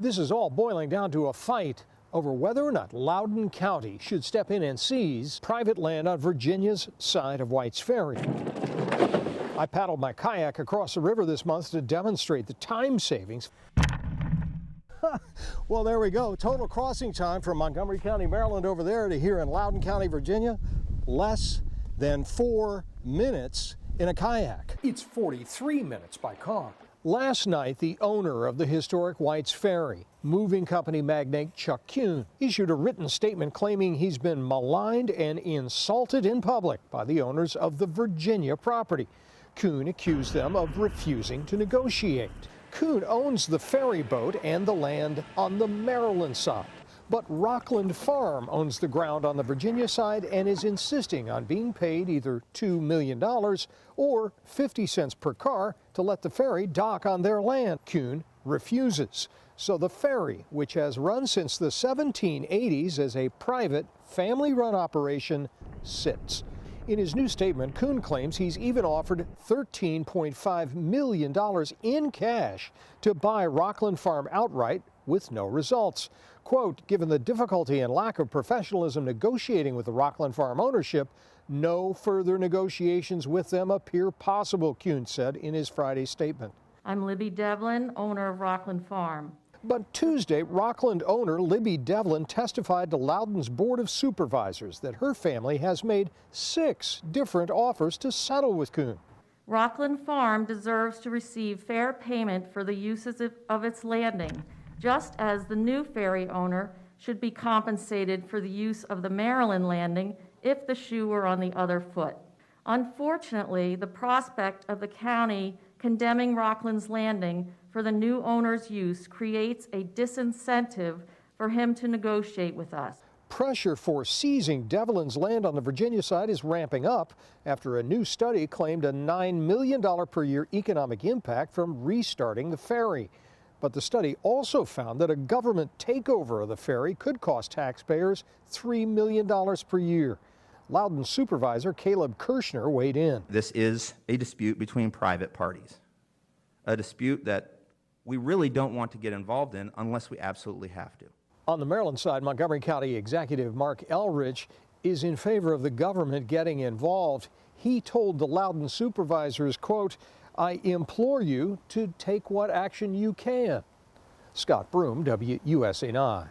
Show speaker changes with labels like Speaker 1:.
Speaker 1: This is all boiling down to a fight over whether or not Loudoun County should step in and seize private land on Virginia's side of White's Ferry. I paddled my kayak across the river this month to demonstrate the time savings. Well, there we go. Total crossing time from Montgomery County, Maryland over there to here in Loudoun County, Virginia, less than 4 minutes in a kayak. It's 43 minutes by car. Last night, the owner of the historic White's Ferry, moving company magnate Chuck Kuhn, issued a written statement claiming he's been maligned and insulted in public by the owners of the Virginia property. Kuhn accused them of refusing to negotiate. Kuhn owns the ferry boat and the land on the Maryland side, but Rockland Farm owns the ground on the Virginia side and is insisting on being paid either $2 million or 50 cents per car to let the ferry dock on their land. Kuhn refuses. So the ferry, which has run since the 1780s as a private, family-run operation, sits. In his new statement, Kuhn claims he's even offered $13.5 million in cash to buy Rockland Farm outright with no results. Quote, given the difficulty and lack of professionalism negotiating with the Rockland Farm ownership, no further negotiations with them appear possible, Kuhn said in his Friday statement.
Speaker 2: I'm Libby Devlin, owner of Rockland Farm.
Speaker 1: But Tuesday, Rockland owner Libby Devlin testified to Loudoun's Board of Supervisors that her family has made 6 different offers to settle with Kuhn.
Speaker 2: Rockland Farm deserves to receive fair payment for the uses of its landing, just as the new ferry owner should be compensated for the use of the Maryland landing if the shoe were on the other foot. Unfortunately, the prospect of the county condemning Rockland's landing for the new owner's use creates a disincentive for him to negotiate with us.
Speaker 1: Pressure for seizing Devlin's land on the Virginia side is ramping up after a new study claimed a $9 million per year economic impact from restarting the ferry. But the study also found that a government takeover of the ferry could cost taxpayers $3 million per year. Loudoun supervisor Caleb Kirshner weighed in.
Speaker 3: This is a dispute between private parties, a dispute that we really don't want to get involved in unless we absolutely have to.
Speaker 1: On the Maryland side, Montgomery County Executive Mark Elrich is in favor of the government getting involved. He told the Loudoun supervisors, quote, I implore you to take what action you can. Scott Broom, WUSA 9.